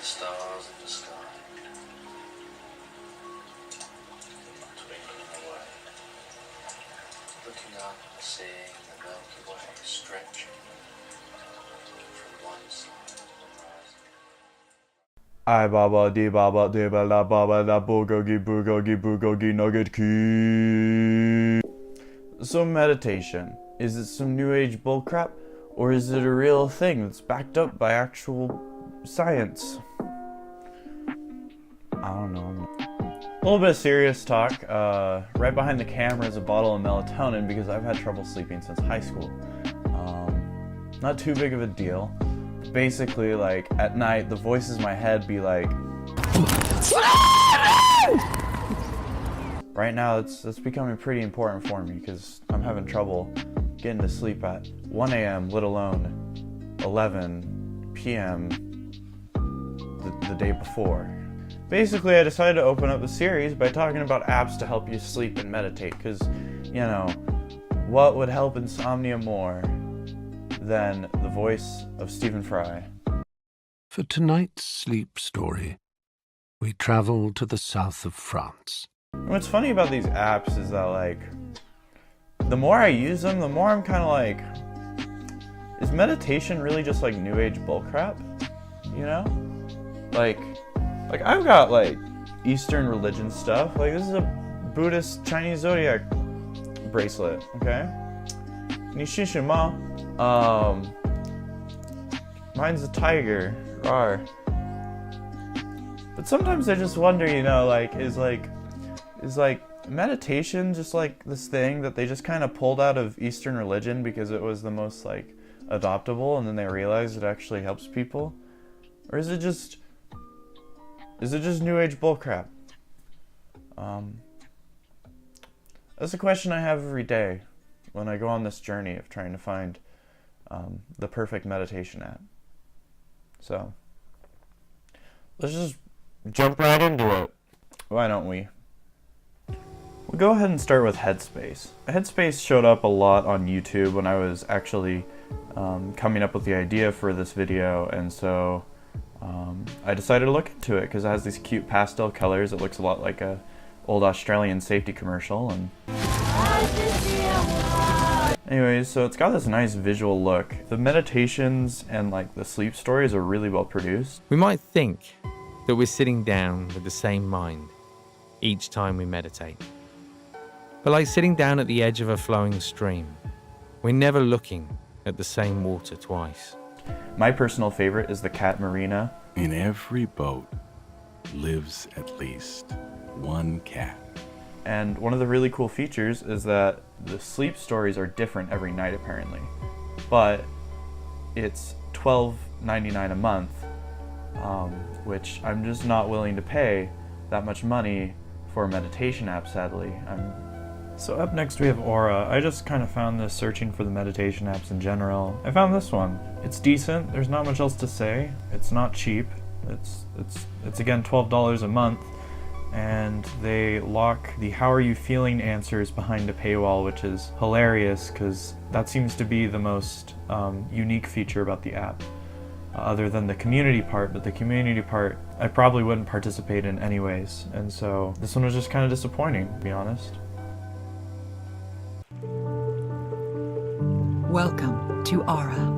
stars in the sky, twinkling away, looking up and seeing the Milky Way stretching from one side of the horizon. I baba di baba di ba la baba la boogogi nugget key. So meditation, is it some new age bullcrap, or is it a real thing that's backed up by actual science? I don't know. A little bit of serious talk. Right behind the camera is a bottle of melatonin because I've had trouble sleeping since high school. Not too big of a deal. Basically, like, at night, the voices in my head be like... Right now, it's becoming pretty important for me because I'm having trouble getting to sleep at 1 a.m., let alone 11 p.m. the day before. Basically, I decided to open up the series by talking about apps to help you sleep and meditate because, you know, what would help insomnia more than the voice of Stephen Fry? For tonight's sleep story, we travel to the south of France. And what's funny about these apps is that, like, the more I use them, the more I'm kind of like, is meditation really just like new age bullcrap? You know? Like I've got like Eastern religion stuff. Like, this is a Buddhist Chinese zodiac bracelet, okay? 你是什么? Mine's a tiger. Rawr. But sometimes I just wonder, you know, like, is meditation just like this thing that they just kind of pulled out of Eastern religion because it was the most like adoptable, and then they realized it actually helps people? Or is it just new age bullcrap? That's a question I have every day when I go on this journey of trying to find the perfect meditation app. So let's just jump right into it. Why don't we? We'll go ahead and start with Headspace. Headspace showed up a lot on YouTube when I was actually coming up with the idea for this video, and so I decided to look into it because it has these cute pastel colors. It looks a lot like a old Australian safety commercial, and anyways, so it's got this nice visual look. The meditations and like the sleep stories are really well produced. We might think that we're sitting down with the same mind each time we meditate. But like sitting down at the edge of a flowing stream, we're never looking at the same water twice. My personal favorite is the cat Marina. In every boat lives at least one cat. And one of the really cool features is that the sleep stories are different every night apparently. But it's $12.99 a month, which I'm just not willing to pay that much money for a meditation app, sadly. So up next we have Aura. I just kind of found this searching for the meditation apps in general. I found this one. It's decent. There's not much else to say. It's not cheap. It's again $12 a month, and they lock the how are you feeling answers behind a paywall, which is hilarious because that seems to be the most unique feature about the app, other than the community part. But the community part I probably wouldn't participate in anyways, and so this one was just kind of disappointing, to be honest. Welcome to Aura.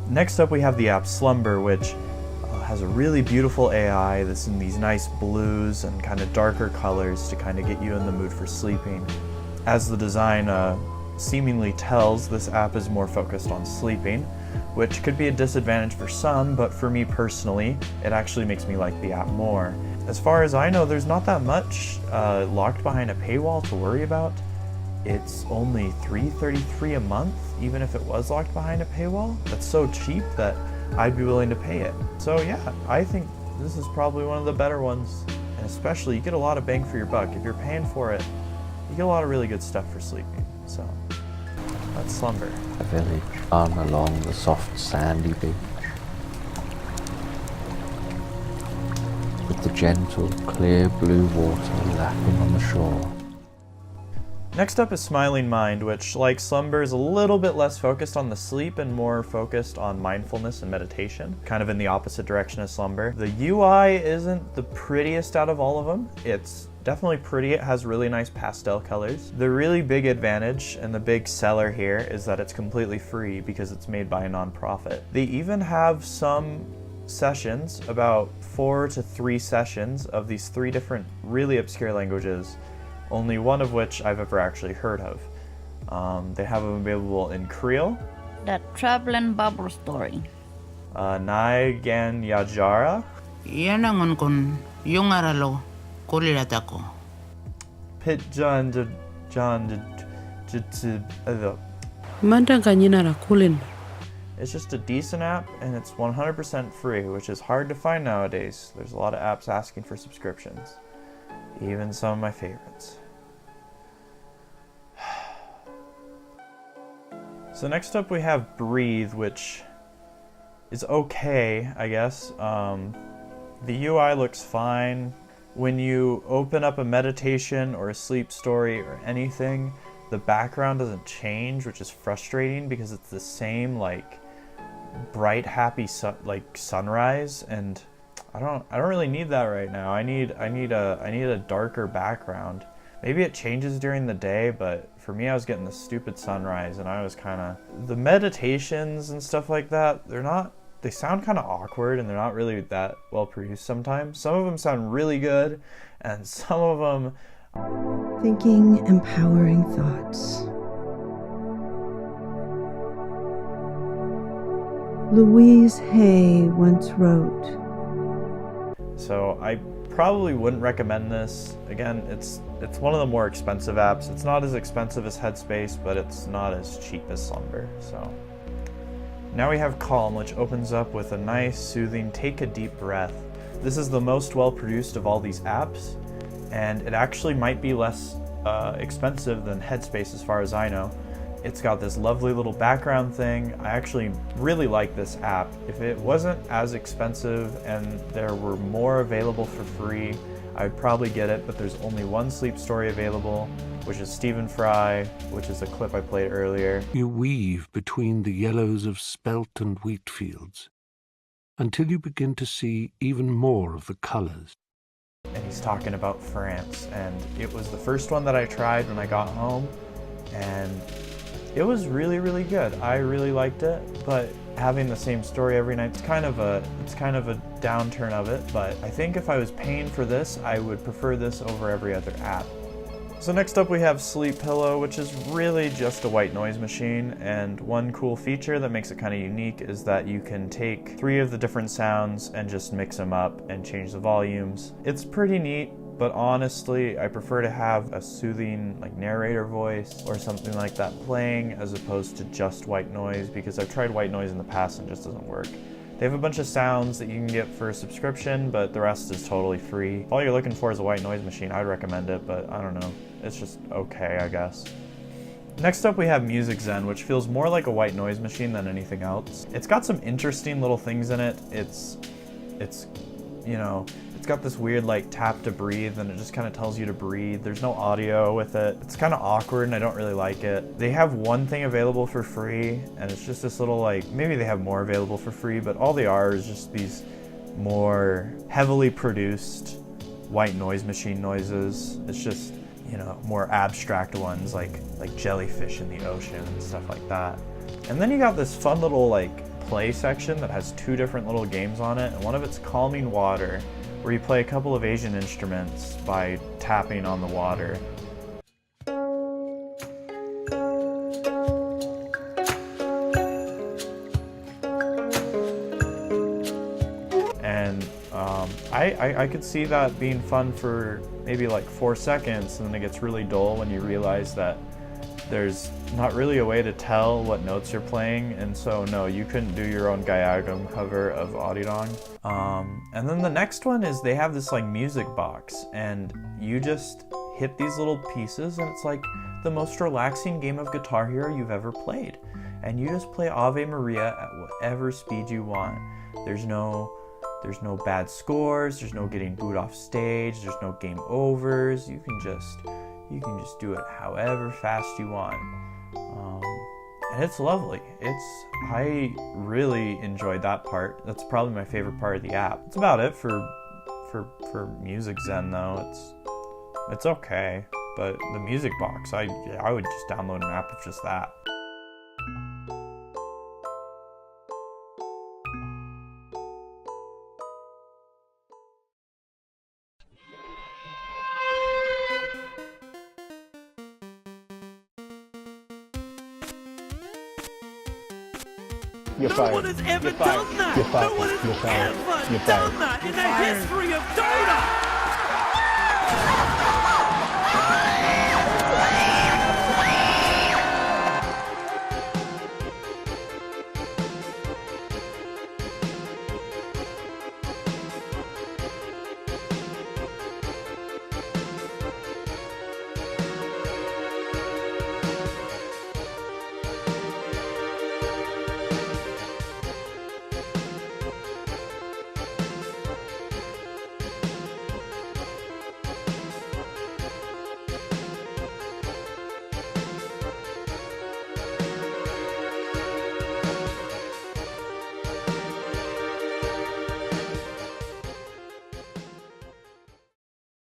Next up we have the app Slumber, which has a really beautiful AI that's in these nice blues and kind of darker colors to kind of get you in the mood for sleeping. As the design seemingly tells, this app is more focused on sleeping, which could be a disadvantage for some, but for me personally, it actually makes me like the app more. As far as I know, there's not that much locked behind a paywall to worry about. It's only $3.33 a month, even if it was locked behind a paywall. That's so cheap that I'd be willing to pay it. So yeah, I think this is probably one of the better ones. And especially, you get a lot of bang for your buck. If you're paying for it, you get a lot of really good stuff for sleeping. So that's Slumber. A village hung along the soft sandy beach, with the gentle clear blue water lapping on the shore. Next up is Smiling Mind, which, like Slumber, is a little bit less focused on the sleep and more focused on mindfulness and meditation, kind of in the opposite direction as Slumber. The UI isn't the prettiest out of all of them. It's definitely pretty. It has really nice pastel colors. The really big advantage and the big seller here is that it's completely free because it's made by a nonprofit. They even have some sessions, about 4 to 3 sessions of these 3 different really obscure languages, only one of which I've ever actually heard of. They have them available in Creole, The Traveling Bubble Story. Nai Gan Yajara, Yan ang kun yung aralo kulirat ako. Pit John Mandanganyinara kulin. It's just a decent app and it's 100% free, which is hard to find nowadays. There's a lot of apps asking for subscriptions, even some of my favorites. So next up we have Breathe, which is okay, I guess. The UI looks fine. When you open up a meditation or a sleep story or anything, the background doesn't change, which is frustrating because it's the same like bright, happy sunrise, and I don't really need that right now. I need a darker background. Maybe it changes during the day, but for me, I was getting the stupid sunrise, and I was kind of, the meditations and stuff like that, they sound kind of awkward, and they're not really that well produced sometimes. Some of them sound really good, and some of them... Thinking empowering thoughts. Louise Hay once wrote. So I probably wouldn't recommend this. Again, it's one of the more expensive apps. It's not as expensive as Headspace, but it's not as cheap as Slumber. So now we have Calm, which opens up with a nice, soothing, take a deep breath. This is the most well-produced of all these apps, and it actually might be less expensive than Headspace as far as I know. It's got this lovely little background thing. I actually really like this app. If it wasn't as expensive and there were more available for free, I'd probably get it, but there's only one sleep story available, which is Stephen Fry, which is a clip I played earlier. You weave between the yellows of spelt and wheat fields until you begin to see even more of the colors. And he's talking about France, and it was the first one that I tried when I got home, and it was really, really good. I really liked it, but having the same story every night, it's kind of a downturn of it, but I think if I was paying for this, I would prefer this over every other app. So next up we have Sleep Pillow, which is really just a white noise machine, and one cool feature that makes it kind of unique is that you can take 3 of the different sounds and just mix them up and change the volumes. It's pretty neat, but honestly, I prefer to have a soothing like narrator voice or something like that playing as opposed to just white noise, because I've tried white noise in the past and it just doesn't work. They have a bunch of sounds that you can get for a subscription, but the rest is totally free. If all you're looking for is a white noise machine, I'd recommend it, but I don't know. It's just okay, I guess. Next up we have Music Zen, which feels more like a white noise machine than anything else. It's got some interesting little things in it. It's you know, it's got this weird like tap to breathe, and it just kind of tells you to breathe. There's no audio with it. It's kind of awkward and I don't really like it. They have one thing available for free, and it's just this little like, maybe they have more available for free, but all they are is just these more heavily produced white noise machine noises. It's just, you know, more abstract ones like jellyfish in the ocean and stuff like that. And then you got this fun little like play section that has 2 different little games on it, and one of it's Calming Water, where you play a couple of Asian instruments by tapping on the water. And I could see that being fun for maybe like 4 seconds, and then it gets really dull when you realize that there's not really a way to tell what notes you're playing, and so no, you couldn't do your own Gaiagum cover of Audidong. And then the next one is they have this like music box, and you just hit these little pieces, and it's like the most relaxing game of Guitar Hero you've ever played. And you just play Ave Maria at whatever speed you want. There's no bad scores, there's no getting booed off stage, there's no game overs. You You can just do it however fast you want. And it's lovely. I really enjoyed that part. That's probably my favorite part of the app. That's about it for Music Zen though. It's okay. But the music box, I would just download an app of just that. No one has ever done that! No one has ever done that in the history of Dota!